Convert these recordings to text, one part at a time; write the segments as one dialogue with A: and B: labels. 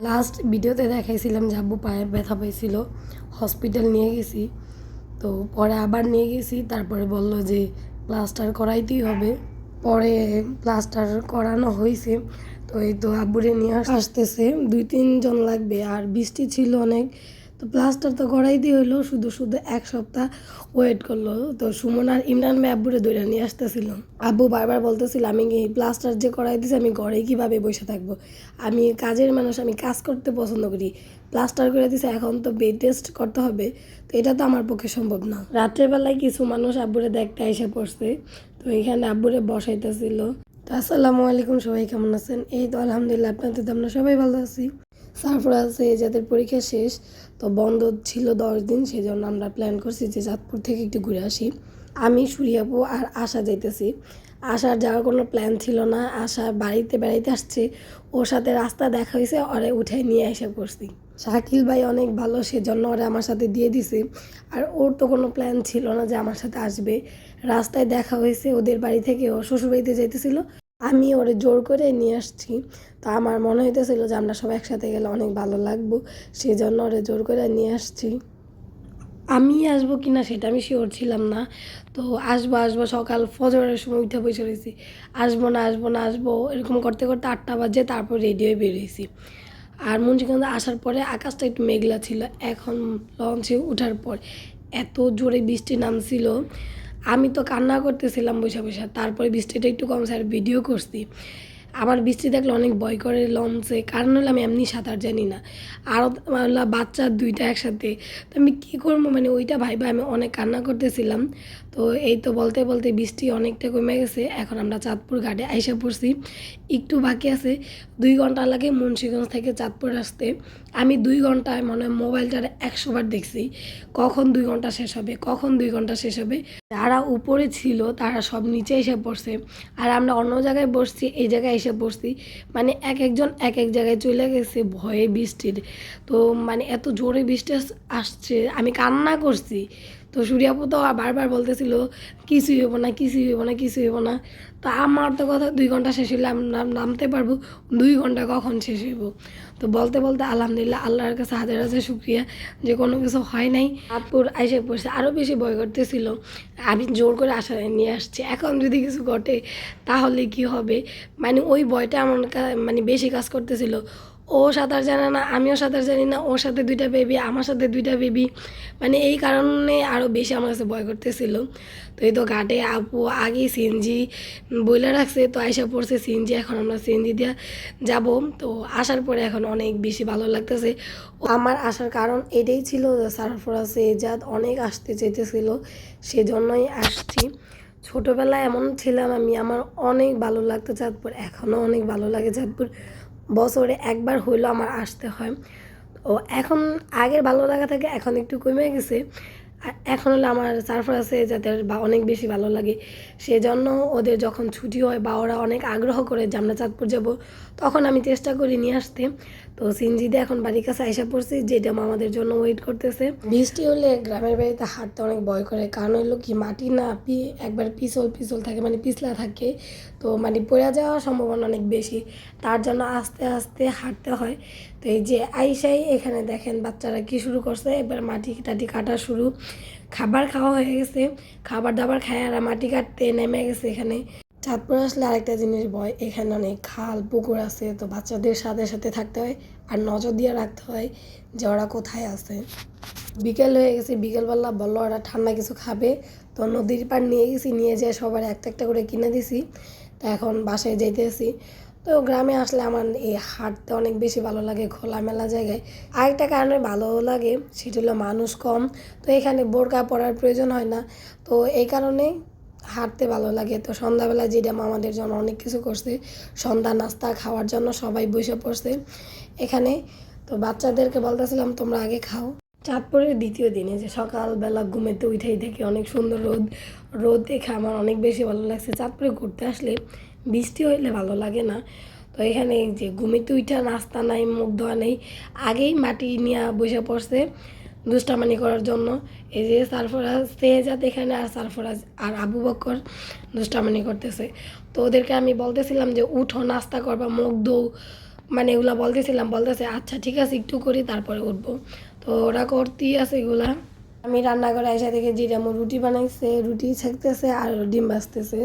A: Last ভিডিওতে দেখাইছিলাম যে আব্বু পায়ে ব্যথা পাইছিল, হসপিটাল নিয়ে গেছি। তো পরে আবার নিয়ে গেছি, তারপরে বলল যে প্লাস্টার করাইতেই হবে। পরে প্লাস্টার করানো হয়েছে। তো এই তো আব্বুরে নিয়ে আসতেছে, 2-3 জন লাগবে, আর বৃষ্টি ছিল অনেক। তো প্লাস্টার তো করাইতেই হইলো, শুধু শুধু 1 সপ্তাহ ওয়েট করলো। তো সুমন আর ইমরান ভাই আব্বুরে ধরে নিয়ে আসতেছিল। আব্বু বারবার বলতেছিল আমি প্লাস্টার যে করাই দিছি আমি ঘরে কীভাবে বসে থাকবো, আমি কাজের মানুষ, আমি কাজ করতে পছন্দ করি। প্লাস্টার করে দিছে, এখন তো বেড রেস্ট করতে হবে, তো এটা তো আমার পক্ষে সম্ভব না। রাত্রের বেলায় কিছু মানুষ আব্বুরে দেখতে এসে পড়ছে, তো এখানে আব্বুরে বসাইতেছিল। তো আসসালামু আলাইকুম, সবাই কেমন আছেন? এই তো আলহামদুলিল্লাহ, আপনাদের তো আমরা সবাই ভালো আছি। সারফরাজ যাদের পরীক্ষা শেষ, তো বন্ধ ছিল 10 দিন, সেই জন্য আমরা প্ল্যান করছি যে চাঁদপুর থেকে একটু ঘুরে আসি। আমি সুরিয়াপু আর আশা যাইতেছি। আশার যাওয়ার কোনো প্ল্যান ছিল না, আশা বাড়িতে বেড়াইতে আসছে, ওর সাথে রাস্তা দেখা হয়েছে, ওরে উঠে নিয়ে এসে পড়ছি। শাকিল ভাই অনেক ভালো, সেজন্য ওরা আমার সাথে দিয়ে দিছে। আর ওর তো কোনো প্ল্যান ছিল না যে আমার সাথে আসবে, রাস্তায় দেখা হয়েছে ওদের বাড়ি থেকে, ও শ্বশুরবাড়িতে যাইতেছিল, আমি ওরে জোর করে নিয়ে আসছি। তো আমার মনে হইতেছিল যে আমরা সব একসাথে গেলে অনেক ভালো লাগবো, সেই জন্য ওরে জোর করে নিয়ে আসছি। আমি আসবো কি না সেটা আমি শিওর ছিলাম না। তো আসবো আসবো সকাল ফজরের সময় উঠে বসে রয়েছি, আসবো না আসবো না আসবো এরকম করতে করতে 8টা বাজে, তারপর রেডি হয়ে বেরিয়েছি। আর মুন্সিগঞ্জে আসার পরে আকাশটা একটু মেঘলা ছিল, এখন লঞ্চে ওঠার পর এত জোরে বৃষ্টি নামছিল, আমি তো কান্না করতেছিলাম বসে বসে। তারপরে বৃষ্টিটা একটু কমছে আর ভিডিও করছি। আমার বৃষ্টি দেখলে অনেক ভয় করে লঞ্চে, কারণ হলো আমি এমনি সাঁতার জানি না, আরও বাচ্চা 2টা একসাথে, তো আমি কী করবো, মানে ওইটা ভাইবা আমি অনেক কান্না করতেছিলাম। তো এই তো বলতে বলতে বৃষ্টি অনেকটা কমে গেছে, এখন আমরা চাঁদপুর ঘাটে আইসা পড়ছি। একটু বাকি আছে, 2 ঘন্টা লাগে মুন্সিগঞ্জ থেকে চাঁদপুর আসতে। আমি 2 ঘন্টায় মনে হয় মোবাইলটার 100 বার দেখছি, কখন 2 ঘন্টা শেষ হবে, কখন 2 ঘন্টা শেষ হবে। যারা উপরে ছিল তারা সব নিচে এসে পড়ছে, আর আমরা অন্য জায়গায় বসছি, এই জায়গায় এসে পড়ছি। মানে এক একজন এক এক জায়গায় চলে গেছে ভয়ে বৃষ্টির। তো মানে এত জোরে বৃষ্টি আসছে, আমি কান্না করছি। তো সূর্যাপু তো বারবার বলতেছিল কিছুই হবো না, কিছুই হবো না, কিছুই হবো না। তো আমার তো কথা 2 ঘন্টা শেষ হইলে আমি নামতে পারবো, 2 ঘন্টা কখন শেষ হইব। তো বলতে বলতে আলহামদুলিল্লাহ আল্লাহর কাছে হাজার হাজার শুক্রিয়া যে কোনো কিছু হয় নাই। চাঁদপুর আইসে পড়ছে, আরও বেশি ভয় করতেছিল। আমি জোর করে আশা নিয়ে আসছি, এখন যদি কিছু ঘটে তাহলে কি হবে, মানে ওই ভয়টা আমার মানে বেশি কাজ করতেছিল। ও সাঁতার জানে না, আমিও সাঁতার জানি না, ওর সাথে 2টা বেবি, আমার সাথে 2টা বেবি, মানে এই কারণে আরও বেশি আমার কাছে ভয় করতেছিল। তো এই তো ঘাটে আপু আগেই সিএনজি বইলে রাখছে, তো আইসা পড়ছে সিএনজি, এখন আমরা সিএনজি দিয়ে যাব। তো আসার পরে এখন অনেক বেশি ভালো লাগতেছে। আমার আসার কারণ এটাই ছিল যে সারফরাজে এজাদ অনেক আসতে চেয়েছিল, সেজন্যই আসছি। ছোটোবেলায় এমন ছিলাম আমি, আমার অনেক ভালো লাগতো চাঁদপুর, এখনও অনেক ভালো লাগে চাঁদপুর, বছরে একবার হইলেও আমার আসতে হয়। ও এখন আগের ভালো লাগা থেকে এখন একটু কমে গেছে, আর এখন হলো আমার সারফরাজে যাদের বা অনেক বেশি ভালো লাগে, সেজন্য ওদের যখন ছুটি হয় বা ওরা অনেক আগ্রহ করে যে আমরা চাঁদপুর যাব, তখন আমি চেষ্টা করি নিয়ে আসতে। তো সিনজিদে এখন বাড়ির কাছে আইসা পড়ছি, যেটা আমাদের জন্য ওয়েট করতেছে। বৃষ্টি হলে গ্রামের বাড়িতে হাঁটতে অনেক ভয় করে, কারণ হলো কি মাটি না একবার পিছল পিছল থাকে, মানে পিছলা থাকে, তো মানে পড়ে যাওয়ার সম্ভাবনা অনেক বেশি, তার জন্য আস্তে আস্তে হাঁটতে হয়। তো এই যে আইসাই এখানে দেখেন বাচ্চারা কি শুরু করছে, এবার মাটি টাটি কাটা শুরু, খাবার খাওয়া হয়ে গেছে, খাবার দাবার খায় আর মাটি কাটতে নেমে গেছে এখানে। চাঁদপুর আসলে আরেকটা জিনিস ভয়, এখানে অনেক খাল পুকুর আছে, তো বাচ্চাদের সাথে সাথে থাকতে হয় আর নজর দিয়ে রাখতে হয় যে ওরা কোথায় আছে। বিকেল হয়ে গেছে, বিকেলবেলা বললো ওরা ঠান্ডা কিছু খাবে, তো নদীর পাড় নিয়ে গেছি, নিয়ে যেয়ে সবার একটা একটা করে কিনে দিছি। তো এখন বাসায় যাইতেছি। তো গ্রামে আসলে আমার এই হাঁটতে অনেক বেশি ভালো লাগে, খোলামেলা জায়গায়। আরেকটা কারণে ভালো লাগে সেটা হলো মানুষ কম, তো এখানে বোরকা পরার প্রয়োজন হয় না, তো এই কারণে হাঁটতে ভালো লাগে। তো সন্ধ্যাবেলা যেটা আমাদের জন্য অনেক কিছু করছে, সন্ধ্যা নাস্তা খাওয়ার জন্য সবাই বসে পড়ছে এখানে। তো বাচ্চাদেরকে বলতেছিলাম তোমরা আগে খাও। চাঁদপুরের দ্বিতীয় দিনে যে সকালবেলা ঘুমেতে উঠেই থেকে অনেক সুন্দর রোদ, রোদ দেখে আমার অনেক বেশি ভালো লাগছে। চাঁদপুরে ঘুরতে আসলে বৃষ্টি হইলে ভালো লাগে না। তো এখানে এই যে ঘুমেতে উঠা নাস্তা নাই, মুখ ধোয়া নেই, আগেই মাটি নিয়ে বসে পড়ছে দুষ্টামানি করার জন্য। এই যে সারফরাজ তেজাত এখানে, আর সারফরাজ আর আবু বকর দুষ্টামানি করতেছে। তো ওদেরকে আমি বলতেছিলাম যে উঠো নাস্তা করবা, মুখ ধো, মানে এগুলো বলতেছে আচ্ছা ঠিক আছে একটু করি তারপরে উঠবো। তো ওরা করতেই আছে এগুলা। আমি রান্না করে এসে থেকে জিরামু রুটি বানাইছে, রুটি ছেঁকতেছে আর ডিম ভাজতেছে,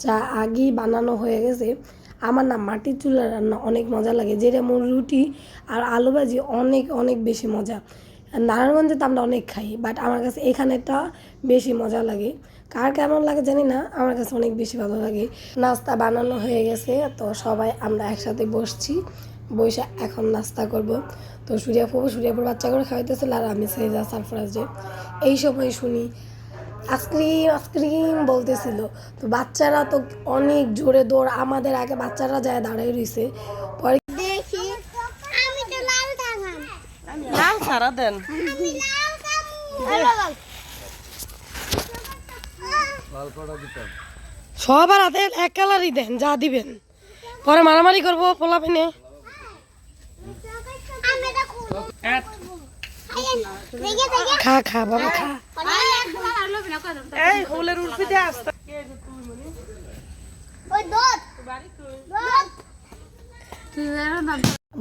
A: চা আগেই বানানো হয়ে গেছে। আমার না মাটির চুলার রান্না অনেক মজা লাগে, যেরকম রুটি আর আলু ভাজি অনেক অনেক বেশি মজা। নারায়ণগঞ্জে তো আমরা অনেক খাই, বাট আমার কাছে এখানেরটা বেশি মজা লাগে। কার কেমন লাগে জানি না, আমার কাছে অনেক বেশি ভালো লাগে। নাস্তা বানানো হয়ে গেছে, তো সবাই আমরা একসাথে বসছি, বসে এখন নাস্তা করব। তো সূর্যাপুর বাচ্চা করে খাওয়াইতেছিল আর আমি সেজা সারফরাজে। এই সময় শুনি আইসক্রিম আইসক্রিম বলতেছিল। তো বাচ্চারা তো অনেক জোরে দৌড়, আমাদের আগে বাচ্চারা যায় দাঁড়াই রইছে। পরে
B: দেখি আমি তো লাল টাঙাম
C: লাল সারা দেন
B: আমি লাল কামু
A: সবার হাতে এক কালারই দেন, যা দিবেন পরে মারামারি করবো পোলা পেনে।
B: আমি এটা খুব দেখে
A: খা খা বাবা খা।
C: এই ওলের উল্পি দিয়ে আসতে
B: ওই দুধ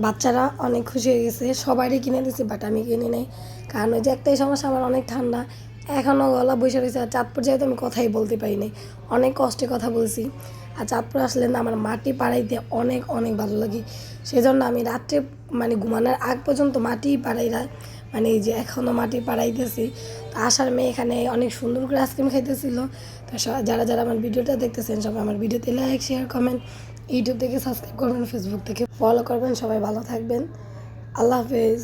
A: বাচ্চারা অনেক খুশি হয়ে গেছে, সবারই কিনে দিছি, বাট আমি কিনি নাই, কারণ ওই যে একটাই সমস্যা, আমার অনেক ঠান্ডা, এখনও গলা বসে রয়েছে। আর চাঁদপুর যেহেতু আমি কথাই বলতে পারি নাই, অনেক কষ্টে কথা বলছি। আর চাঁদপুর আসলে না আমার মাটি পাড়াইতে অনেক অনেক ভালো লাগে, সেজন্য আমি রাত্রে মানে ঘুমানোর আগ পর্যন্ত মাটি পাড়াইরা, মানে এই যে এখনও মাটি পাড়াইতেছি। তো আসার মেয়ে এখানে অনেক সুন্দর করে আইসক্রিম খাইতেছিল। তো যারা যারা আমার ভিডিওটা দেখতেছেন সবাই আমার ভিডিওতে লাইক শেয়ার কমেন্ট, ইউটিউব থেকে সাবস্ক্রাইব করবেন, ফেসবুক থেকে ফলো করবেন। সবাই ভালো থাকবেন, আল্লাহ হাফেজ।